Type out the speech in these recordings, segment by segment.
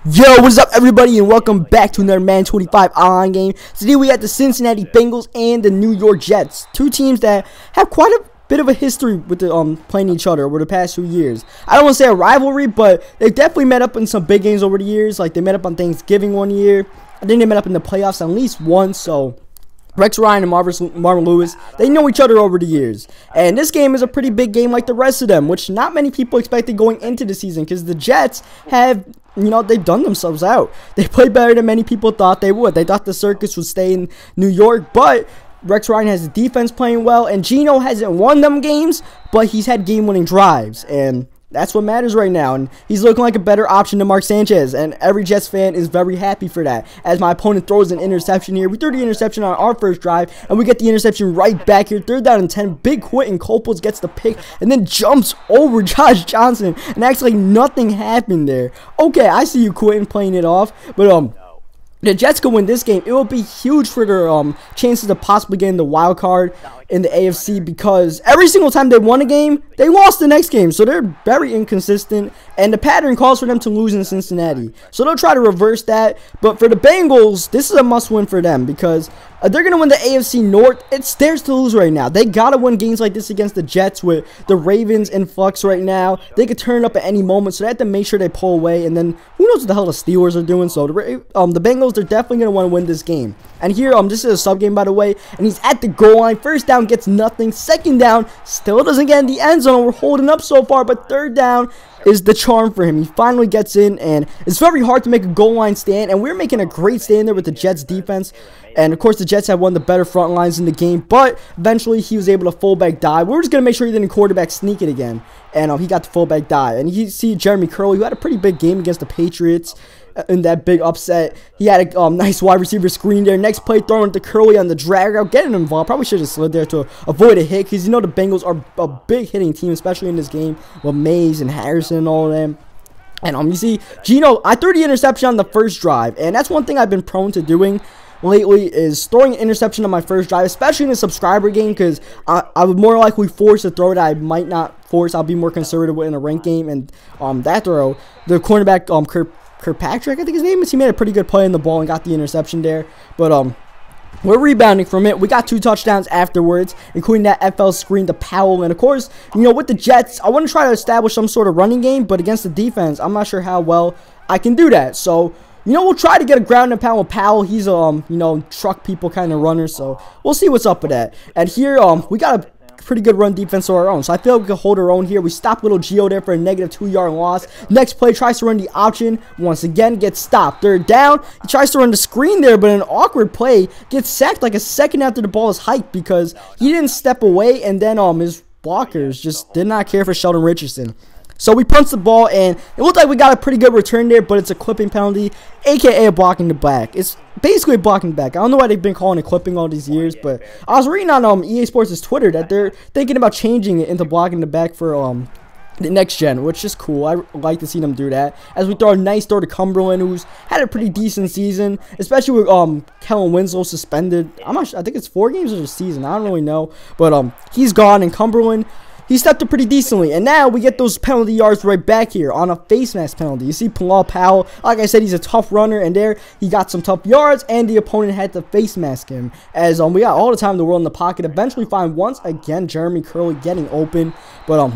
Yo, what's up everybody, and welcome back to another Madden 25 online game. Today we got the Cincinnati Bengals and the New York Jets, two teams that have quite a bit of a history with the playing each other over the past few years. I don't want to say a rivalry, but they've definitely met up in some big games over the years. Like they met up on Thanksgiving one year. I think they met up in the playoffs at least once. So Rex Ryan and Marvin Lewis, they know each other over the years. And this game is a pretty big game like the rest of them, which not many people expected going into the season, because the Jets have, they've done themselves out. They played better than many people thought they would. They thought the circus would stay in New York, but Rex Ryan has the defense playing well, and Geno hasn't won them games, but he's had game-winning drives, and that's what matters right now, and he's looking like a better option than Mark Sanchez, and every Jets fan is very happy for that. As my opponent throws an interception here, we threw the interception on our first drive, and we get the interception right back here. 3rd down and 10, big quit, and Copeland gets the pick, and then jumps over Josh Johnson, and acts like nothing happened there. Okay, I see you, Quentin, playing it off, but the Jets could win this game. It will be huge for their chances of possibly getting the wild card in the AFC, because every single time they won a game, they lost the next game. So they're very inconsistent, and the pattern calls for them to lose in Cincinnati. So they'll try to reverse that. But for the Bengals, this is a must-win for them, because they're going to win the AFC North. It's theirs to lose right now. They got to win games like this against the Jets with the Ravens in flux right now. They could turn it up at any moment, so they have to make sure they pull away. And then who knows what the hell the Steelers are doing. So the Bengals, they're definitely going to want to win this game. And here, this is a sub game, by the way, and he's at the goal line. 1st down, gets nothing. 2nd down, still doesn't get in the end zone. We're holding up so far, but 3rd down is the charm for him. He finally gets in, and it's very hard to make a goal line stand, and we're making a great stand there with the Jets defense. And of course the Jets have one of the better front lines in the game, but eventually he was able to fullback dive. We're just going to make sure he didn't quarterback sneak it again, and he got the fullback dive. And you see Jeremy Curley, who had a pretty big game against the Patriots in that big upset. He had a nice wide receiver screen there. Next play, throwing it to Curley on the drag route, getting involved. Probably should have slid there to avoid a hit, because the Bengals are a big hitting team, especially in this game with Mays and Harrison and all of them. And you see Geno, I threw the interception on the first drive, and that's one thing I've been prone to doing lately, is throwing an interception on my first drive, especially in a subscriber game, because I would more likely force a throw that I might not force. I'll be more conservative in a ranked game. And that throw, the cornerback Kirkpatrick, I think his name is, he made a pretty good play in the ball and got the interception there. But we're rebounding from it. We got 2 touchdowns afterwards, including that FL screen to Powell. And of course, with the Jets, I want to try to establish some sort of running game, but against the defense, I'm not sure how well I can do that. So we'll try to get a ground and pound with Powell. He's a, truck people kind of runner, so we'll see what's up with that. And here, we got a pretty good run defense of our own, so I feel like we can hold our own here. We stop little Gio there for a negative 2-yard loss. Next play, tries to run the option. Once again, gets stopped. 3rd down. He tries to run the screen there, but an awkward play. Gets sacked like a second after the ball is hiked, because he didn't step away, and then his blockers just did not care for Sheldon Richardson. So we punched the ball, and it looked like we got a pretty good return there, but it's a clipping penalty, aka a blocking the back. It's basically blocking the back. I don't know why they've been calling it clipping all these years, but I was reading on EA Sports' Twitter that they're thinking about changing it into blocking the back for the next gen, which is cool. I like to see them do that. As we throw a nice throw to Cumberland, who's had a pretty decent season, especially with Kellen Winslow suspended. I'm not sure, I think it's 4 games of the season. I don't really know, but he's gone, and Cumberland, he stepped up pretty decently, and now we get those penalty yards right back here on a face mask penalty. You see Bilal Powell, like I said, he's a tough runner, and there he got some tough yards, and the opponent had to face mask him. As we got all the time in the world in the pocket. Eventually find once again Jeremy Curley getting open, but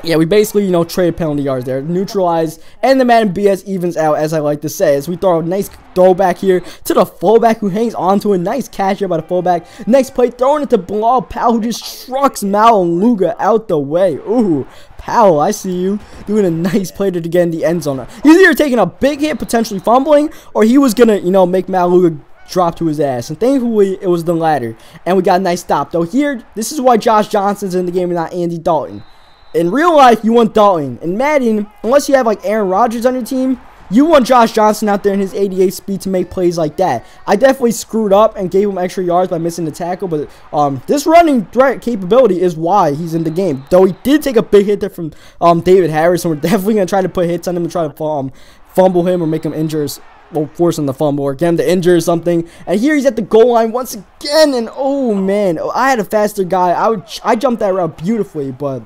yeah, we basically, traded penalty yards there, neutralized, and the Madden BS evens out, as I like to say, as we throw a nice throwback here to the fullback, who hangs onto a nice catch here by the fullback. Next play, throwing it to Bilal Powell, who just trucks Maluga out the way. Ooh, Powell, I see you doing a nice play to get in the end zone. He's either taking a big hit, potentially fumbling, or he was gonna, make Maluga drop to his ass, and thankfully it was the latter, and we got a nice stop. Though here, this is why Josh Johnson's in the game and not Andy Dalton. In real life, you want Dalton. In Madden, unless you have like Aaron Rodgers on your team, you want Josh Johnson out there in his 88 speed to make plays like that. I definitely screwed up and gave him extra yards by missing the tackle, but this running threat capability is why he's in the game. Though he did take a big hit there from David Harris, and we're definitely going to try to put hits on him and try to fumble him or make him injure, well, force him to fumble or get him to injure or something. And here he's at the goal line once again, and oh man, I had a faster guy. I jumped that route beautifully, but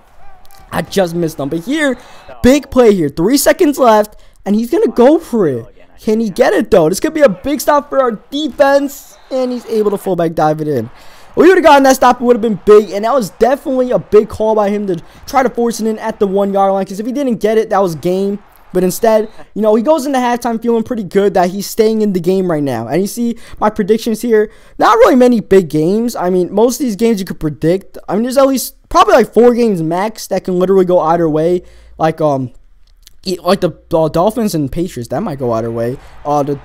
I just missed them. But here, big play here. 3 seconds left. and he's going to go for it. Can he get it, though? This could be a big stop for our defense, and he's able to fullback dive it in. We would have gotten that stop, it would have been big, and that was definitely a big call by him to try to force it in at the 1 yard line, because if he didn't get it, that was game. But instead, you know, he goes into halftime feeling pretty good that he's staying in the game right now. And you see my predictions here, not really many big games. I mean, most of these games you could predict. I mean, there's at least probably like 4 games max that can literally go either way. Like the Dolphins and Patriots, that might go either way. The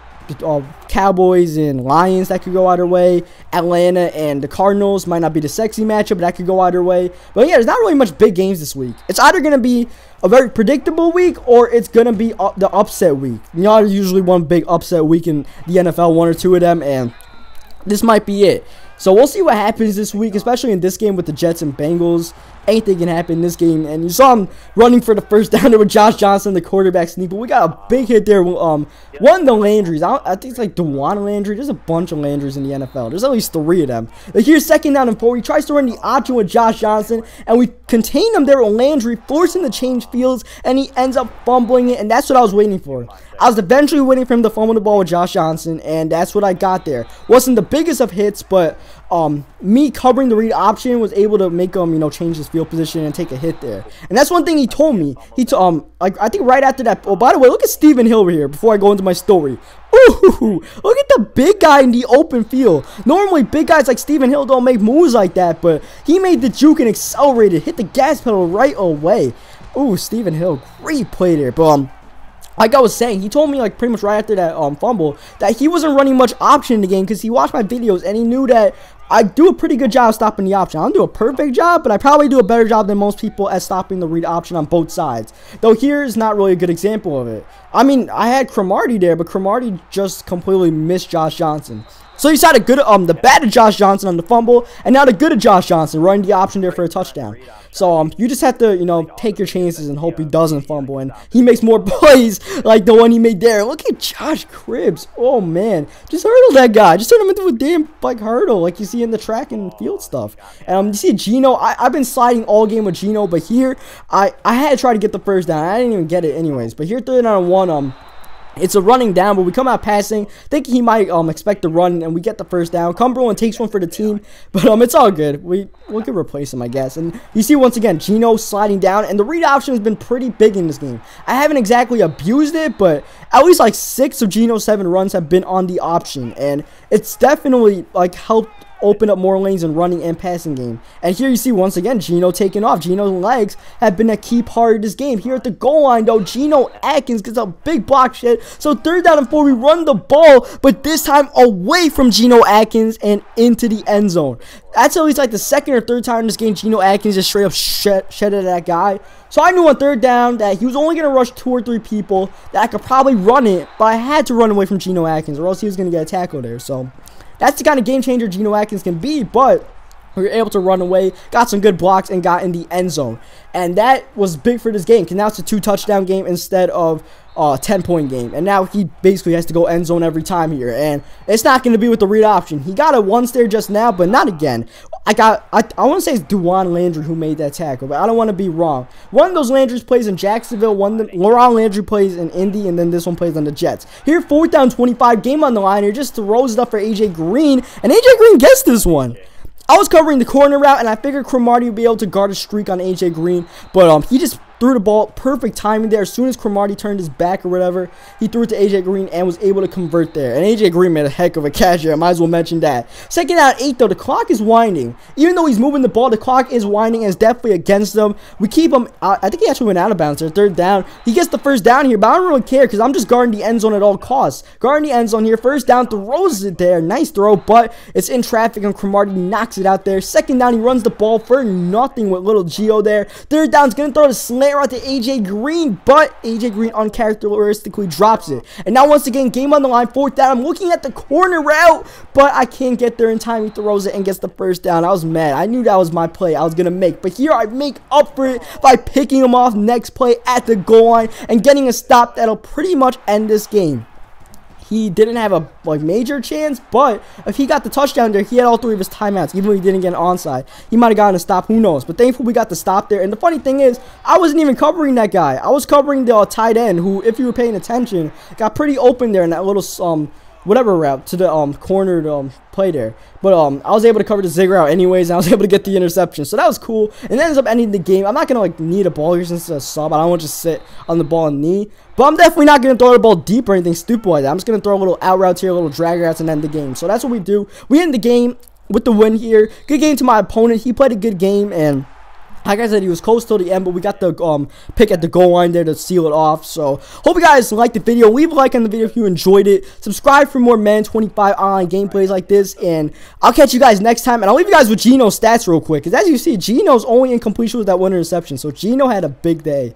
Cowboys and Lions, that could go either way. Atlanta and the Cardinals might not be the sexy matchup, but that could go either way. But yeah, there's not really much big games this week. It's either going to be a very predictable week or it's going to be the upset week. You know, there's usually one big upset week in the NFL, 1 or 2 of them, and this might be it. So we'll see what happens this week, especially in this game with the Jets and Bengals. Anything can happen in this game. And you saw him running for the first down there with Josh Johnson, the quarterback sneak. But we got a big hit there. One of the Landrys. I think it's like Dewan Landry. There's a bunch of Landrys in the NFL. There's at least 3 of them. Like here's 2nd down and 4. He tries to run the option with Josh Johnson. And we contain him there with Landry, forcing the change fields. And he ends up fumbling it. And that's what I was waiting for. I was eventually waiting for him to fumble the ball with Josh Johnson. And that's what I got there. Wasn't the biggest of hits, but me covering the read option was able to make him, you know, change his field position and take a hit there. And that's one thing he told me. Like I think right after that. Oh, by the way, look at Stephen Hill over here before I go into my story. Ooh, look at the big guy in the open field. Normally, big guys like Stephen Hill don't make moves like that, but he made the juke and accelerated, hit the gas pedal right away. Ooh, Stephen Hill, great play there. But like I was saying, he told me like pretty much right after that fumble that he wasn't running much option in the game because he watched my videos and he knew that I do a pretty good job stopping the option. I don't do a perfect job, but I probably do a better job than most people at stopping the read option on both sides. Though here is not really a good example of it. I mean, I had Cromartie there, but Cromartie just completely missed Josh Johnson. So you saw the good, the bad of Josh Johnson on the fumble, and now the good of Josh Johnson running the option there for a touchdown. So you just have to, you know, take your chances and hope he doesn't fumble, and he makes more plays like the one he made there. Look at Josh Cribbs. Oh man, just hurdle that guy. Just turn him into a damn like hurdle, like you see in the track and field stuff. You see Geno. I've been sliding all game with Geno, but here I had to try to get the first down. I didn't even get it anyways. But here 3rd down and 1. It's a running down, but we come out passing, thinking he might expect the run, and we get the first down. Cumberland takes one for the team, but it's all good. We can replace him, I guess. And you see once again Geno sliding down, and the read option has been pretty big in this game. I haven't exactly abused it, but at least like 6 of Geno's 7 runs have been on the option, and it's definitely like helped open up more lanes in running and passing game. And here you see once again Geno taking off. Geno's legs have been a key part of this game. Here at the goal line though, Geno Atkins gets a big block shit. So 3rd down and 4, we run the ball, but this time away from Geno Atkins and into the end zone. That's at least like the 2nd or 3rd time in this game Geno Atkins just straight up shedded that guy. So I knew on 3rd down that he was only going to rush 2 or 3 people, that I could probably run it, but I had to run away from Geno Atkins or else he was going to get a tackle there. So that's the kind of game changer Geno Atkins can be, but we were able to run away, got some good blocks, and got in the end zone. And that was big for this game, because now it's a 2-touchdown game instead of a 10-point game. And now he basically has to go end zone every time here. And it's not going to be with the read option. He got it once there just now, but not again. I want to say it's Dewan Landry who made that tackle, but I don't want to be wrong. One of those Landrys plays in Jacksonville, Laurent Landry plays in Indy, and then this one plays on the Jets. Here, 4th down, 25, game on the line here, just throws it up for AJ Green, and AJ Green gets this one. I was covering the corner route, and I figured Cromartie would be able to guard a streak on AJ Green, but he just threw the ball, perfect timing there. As soon as Cromartie turned his back or whatever, he threw it to AJ Green and was able to convert there. And AJ Green made a heck of a catch here. I might as well mention that. 2nd down 8 though, the clock is winding. Even though he's moving the ball, the clock is winding and it's definitely against them. We keep him, I think he actually went out of bounds there, 3rd down. He gets the first down here, but I don't really care because I'm just guarding the end zone at all costs. Guarding the end zone here, 1st down, throws it there. Nice throw, but it's in traffic and Cromartie knocks it out there. 2nd down, he runs the ball for nothing with little Gio there. 3rd down, he's going to throw the slant route to AJ Green, but AJ Green uncharacteristically drops it. And now once again, game on the line, 4th down. I'm looking at the corner route, but I can't get there in time. He throws it and gets the first down. I was mad. I knew that was my play I was going to make, but here I make up for it by picking him off next play at the goal line and getting a stop that'll pretty much end this game. he didn't have a like major chance, but if he got the touchdown there, he had all 3 of his timeouts. Even if he didn't get an onside, he might have gotten a stop. Who knows? But thankfully we got the stop there. And the funny thing is, I wasn't even covering that guy. I was covering the tight end, who, if you were paying attention, got pretty open there in that little whatever route to the cornered play there. But I was able to cover the zig route anyways, and I was able to get the interception, so that was cool. And that ends up ending the game. I'm not gonna like need a ball here since it's a sub. I don't want to just sit on the ball and knee, but I'm definitely not gonna throw the ball deep or anything stupid like that. I'm just gonna throw a little out routes here, a little drag routes, and end the game. So that's what we do. We end the game with the win here. Good game to my opponent. He played a good game, and like I said, he was close till the end, but we got the pick at the goal line there to seal it off. So, hope you guys liked the video. Leave a like on the video if you enjoyed it. Subscribe for more Madden 25 online gameplays like this, and I'll catch you guys next time. And I'll leave you guys with Geno's stats real quick, because as you see, Geno's only in completion with that one interception. So, Geno had a big day.